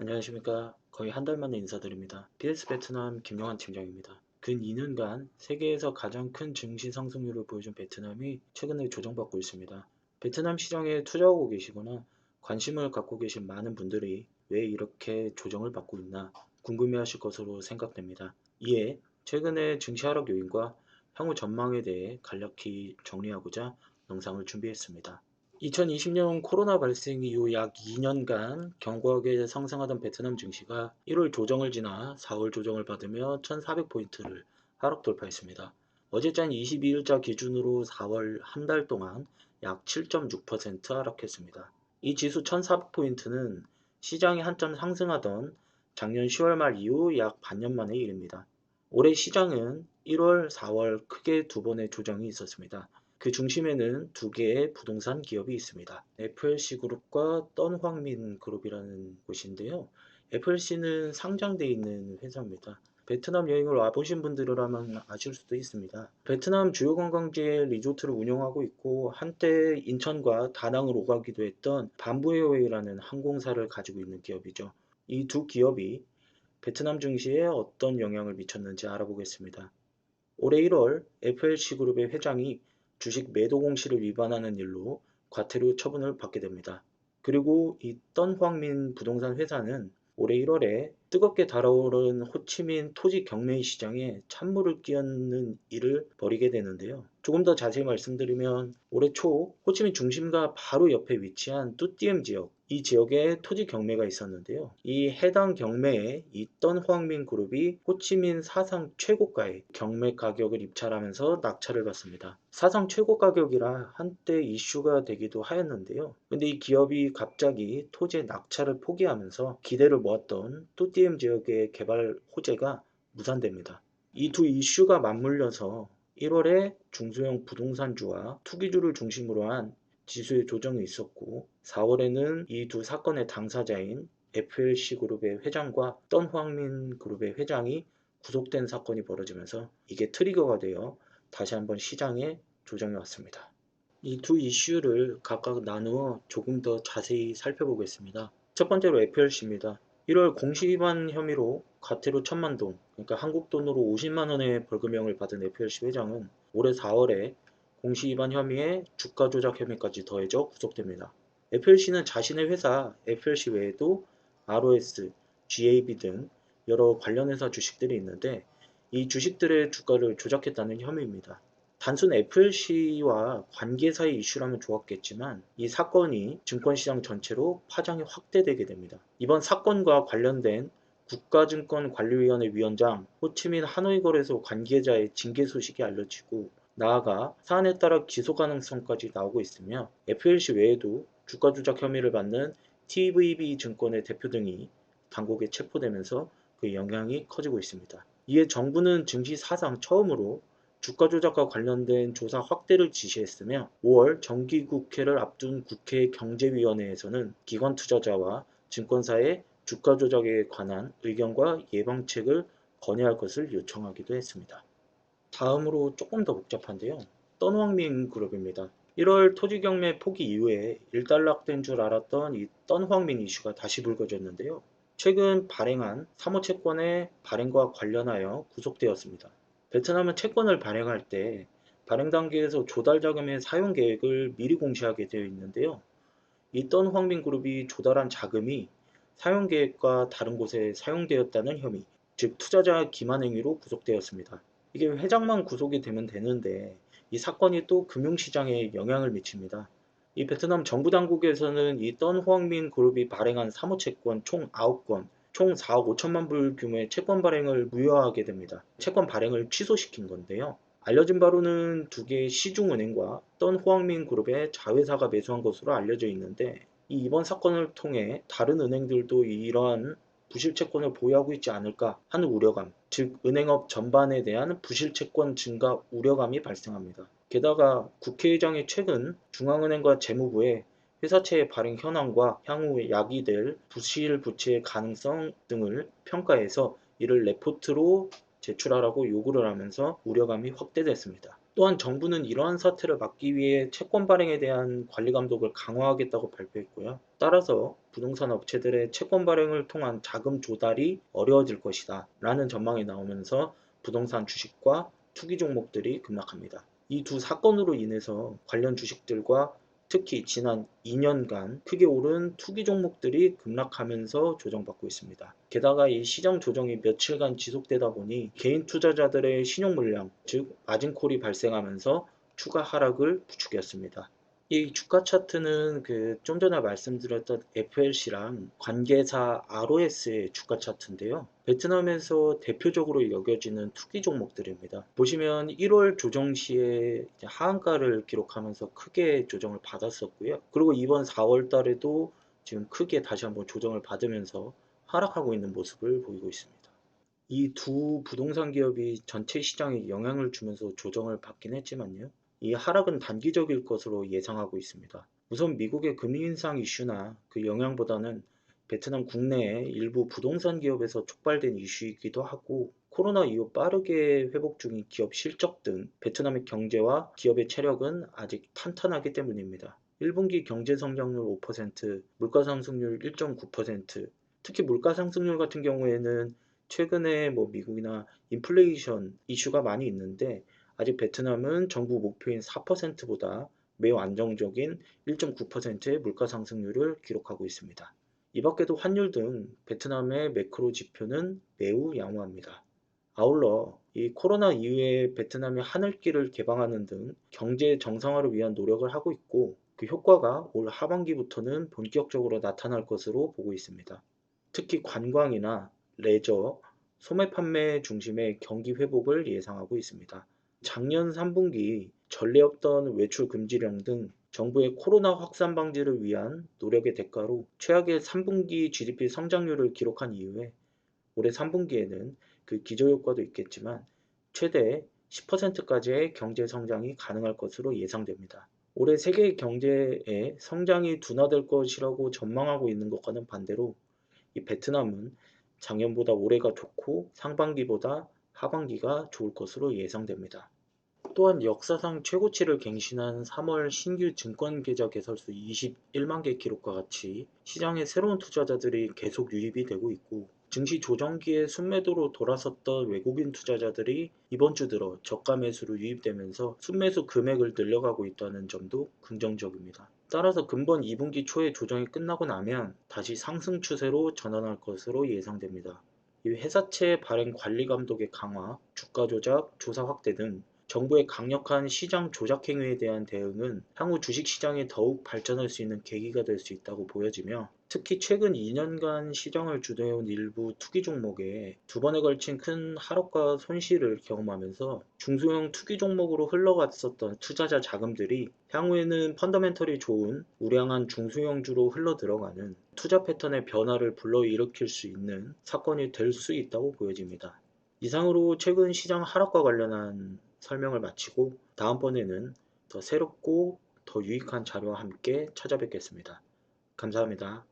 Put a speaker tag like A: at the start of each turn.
A: 안녕하십니까. 거의 한 달 만에 인사드립니다. PS 베트남 김영환 팀장입니다. 근 2년간 세계에서 가장 큰 증시 상승률을 보여준 베트남이 최근에 조정받고 있습니다. 베트남 시장에 투자하고 계시거나 관심을 갖고 계신 많은 분들이 왜 이렇게 조정을 받고 있나 궁금해하실 것으로 생각됩니다. 이에 최근의 증시 하락 요인과 향후 전망에 대해 간략히 정리하고자 영상을 준비했습니다. 2020년 코로나 발생 이후 약 2년간 견고하게 상승하던 베트남 증시가 1월 조정을 지나 4월 조정을 받으며 1400포인트를 하락 돌파했습니다. 어제자 22일자 기준으로 4월 한 달 동안 약 7.6% 하락했습니다. 이 지수 1400포인트는 시장이 한참 상승하던 작년 10월 말 이후 약 반년 만의 일입니다. 올해 시장은 1월, 4월 크게 두 번의 조정이 있었습니다. 그 중심에는 두 개의 부동산 기업이 있습니다. FLC 그룹과 떤황민 그룹이라는 곳인데요. FLC는 상장되어 있는 회사입니다. 베트남 여행을 와보신 분들이라면 아실 수도 있습니다. 베트남 주요 관광지에 리조트를 운영하고 있고 한때 인천과 다낭을 오가기도 했던 밤부에어웨이라는 항공사를 가지고 있는 기업이죠. 이 두 기업이 베트남 증시에 어떤 영향을 미쳤는지 알아보겠습니다. 올해 1월 FLC 그룹의 회장이 주식 매도 공시를 위반하는 일로 과태료 처분을 받게 됩니다. 그리고 이 떤황민 부동산 회사는 올해 1월에 뜨겁게 달아오른 호치민 토지 경매 시장에 찬물을 끼얹는 일을 벌이게 되는데요. 조금 더 자세히 말씀드리면 올해 초 호치민 중심가 바로 옆에 위치한 뚜띠엠 지역, 이 지역에 토지 경매가 있었는데요. 이 해당 경매에 있던 호황민 그룹이 호치민 사상 최고가의 경매 가격을 입찰하면서 낙찰을 받습니다. 사상 최고 가격이라 한때 이슈가 되기도 하였는데요. 근데 이 기업이 갑자기 토지의 낙찰을 포기하면서 기대를 모았던 뚜띠엠 지역의 개발 호재가 무산됩니다. 이 두 이슈가 맞물려서 1월에 중소형 부동산주와 투기주를 중심으로 한 지수의 조정이 있었고 4월에는 이 두 사건의 당사자인 FLC 그룹의 회장과 떤황민 그룹의 회장이 구속된 사건이 벌어지면서 이게 트리거가 되어 다시 한번 시장에 조정이 왔습니다. 이 두 이슈를 각각 나누어 조금 더 자세히 살펴보겠습니다. 첫 번째로 FLC입니다. 1월 공시 위반 혐의로 과태료 1000만 동, 그러니까 한국 돈으로 50만 원의 벌금형을 받은 FLC 회장은 올해 4월에 공시 위반 혐의에 주가 조작 혐의까지 더해져 구속됩니다. FLC는 자신의 회사 FLC 외에도 ROS, GAB 등 여러 관련 회사 주식들이 있는데 이 주식들의 주가를 조작했다는 혐의입니다. 단순 FLC와 관계사의 이슈라면 좋았겠지만 이 사건이 증권시장 전체로 파장이 확대되게 됩니다. 이번 사건과 관련된 국가증권관리위원회 위원장 호치민 하노이거래소 관계자의 징계 소식이 알려지고 나아가 사안에 따라 기소 가능성까지 나오고 있으며 FLC 외에도 주가 조작 혐의를 받는 TVB 증권의 대표 등이 당국에 체포되면서 그 영향이 커지고 있습니다. 이에 정부는 증시 사상 처음으로 주가 조작과 관련된 조사 확대를 지시했으며 5월 정기국회를 앞둔 국회 경제위원회에서는 기관 투자자와 증권사의 주가 조작에 관한 의견과 예방책을 건의할 것을 요청하기도 했습니다. 다음으로 조금 더 복잡한데요. 떤황민 그룹입니다. 1월 토지 경매 포기 이후에 일단락된 줄 알았던 이 떤황민 이슈가 다시 불거졌는데요. 최근 발행한 사모채권의 발행과 관련하여 구속되었습니다. 베트남은 채권을 발행할 때 발행 단계에서 조달 자금의 사용 계획을 미리 공시하게 되어 있는데요. 이 떤황민 그룹이 조달한 자금이 사용 계획과 다른 곳에 사용되었다는 혐의, 즉 투자자 기만 행위로 구속되었습니다. 이게 회장만 구속이 되면 되는데 이 사건이 또 금융시장에 영향을 미칩니다. 이 베트남 정부 당국에서는 이 떤호황민 그룹이 발행한 사모채권 총 9건, 총 4억 5천만 불 규모의 채권 발행을 무효하게 됩니다. 채권 발행을 취소시킨 건데요. 알려진 바로는 두 개의 시중은행과 떤호황민 그룹의 자회사가 매수한 것으로 알려져 있는데 이번 사건을 통해 다른 은행들도 이러한 부실채권을 보유하고 있지 않을까 하는 우려감, 즉 은행업 전반에 대한 부실채권 증가 우려감이 발생합니다. 게다가 국회의장이 최근 중앙은행과 재무부에 회사채의 발행 현황과 향후 야기될 부실 부채의 가능성 등을 평가해서 이를 레포트로 제출하라고 요구를 하면서 우려감이 확대됐습니다. 또한 정부는 이러한 사태를 막기 위해 채권 발행에 대한 관리 감독을 강화하겠다고 발표했고요. 따라서 부동산 업체들의 채권 발행을 통한 자금 조달이 어려워질 것이다 라는 전망이 나오면서 부동산 주식과 투기 종목들이 급락합니다. 이 두 사건으로 인해서 관련 주식들과 특히 지난 2년간 크게 오른 투기 종목들이 급락하면서 조정받고 있습니다. 게다가 이 시장 조정이 며칠간 지속되다 보니 개인 투자자들의 신용 물량, 즉 마진콜이 발생하면서 추가 하락을 부추겼습니다. 이 주가 차트는 좀 전에 말씀드렸던 FLC랑 관계사 ROS의 주가 차트인데요. 베트남에서 대표적으로 여겨지는 투기 종목들입니다. 보시면 1월 조정 시에 하한가를 기록하면서 크게 조정을 받았었고요. 그리고 이번 4월 달에도 지금 크게 다시 한번 조정을 받으면서 하락하고 있는 모습을 보이고 있습니다. 이 두 부동산 기업이 전체 시장에 영향을 주면서 조정을 받긴 했지만요. 이 하락은 단기적일 것으로 예상하고 있습니다. 우선 미국의 금리 인상 이슈나 그 영향보다는 베트남 국내의 일부 부동산 기업에서 촉발된 이슈이기도 하고 코로나 이후 빠르게 회복 중인 기업 실적 등 베트남의 경제와 기업의 체력은 아직 탄탄하기 때문입니다. 1분기 경제 성장률 5%, 물가 상승률 1.9%, 특히 물가 상승률 같은 경우에는 최근에 미국이나 인플레이션 이슈가 많이 있는데 아직 베트남은 정부 목표인 4%보다 매우 안정적인 1.9%의 물가 상승률을 기록하고 있습니다. 이 밖에도 환율 등 베트남의 매크로 지표는 매우 양호합니다. 아울러 이 코로나 이후에 베트남이 하늘길을 개방하는 등 경제 정상화를 위한 노력을 하고 있고 그 효과가 올 하반기부터는 본격적으로 나타날 것으로 보고 있습니다. 특히 관광이나 레저, 소매 판매 중심의 경기 회복을 예상하고 있습니다. 작년 3분기 전례 없던 외출 금지령 등 정부의 코로나 확산 방지를 위한 노력의 대가로 최악의 3분기 GDP 성장률을 기록한 이후에 올해 3분기에는 그 기저효과도 있겠지만 최대 10%까지의 경제 성장이 가능할 것으로 예상됩니다. 올해 세계 경제의 성장이 둔화될 것이라고 전망하고 있는 것과는 반대로 이 베트남은 작년보다 올해가 좋고 상반기보다 하반기가 좋을 것으로 예상됩니다. 또한 역사상 최고치를 갱신한 3월 신규 증권 계좌 개설수 21만 개 기록과 같이 시장에 새로운 투자자들이 계속 유입이 되고 있고 증시 조정기에 순매도로 돌아섰던 외국인 투자자들이 이번 주 들어 저가 매수로 유입되면서 순매수 금액을 늘려가고 있다는 점도 긍정적입니다. 따라서 금번 2분기 초에 조정이 끝나고 나면 다시 상승 추세로 전환할 것으로 예상됩니다. 이 회사채 발행 관리 감독의 강화, 주가 조작, 조사 확대 등 정부의 강력한 시장 조작 행위에 대한 대응은 향후 주식시장이 더욱 발전할 수 있는 계기가 될 수 있다고 보여지며 특히 최근 2년간 시장을 주도해온 일부 투기 종목에 두 번에 걸친 큰 하락과 손실을 경험하면서 중소형 투기 종목으로 흘러갔었던 투자자 자금들이 향후에는 펀더멘털이 좋은 우량한 중소형주로 흘러들어가는 투자 패턴의 변화를 불러일으킬 수 있는 사건이 될 수 있다고 보여집니다. 이상으로 최근 시장 하락과 관련한 설명을 마치고 다음번에는 더 새롭고 더 유익한 자료와 함께 찾아뵙겠습니다. 감사합니다.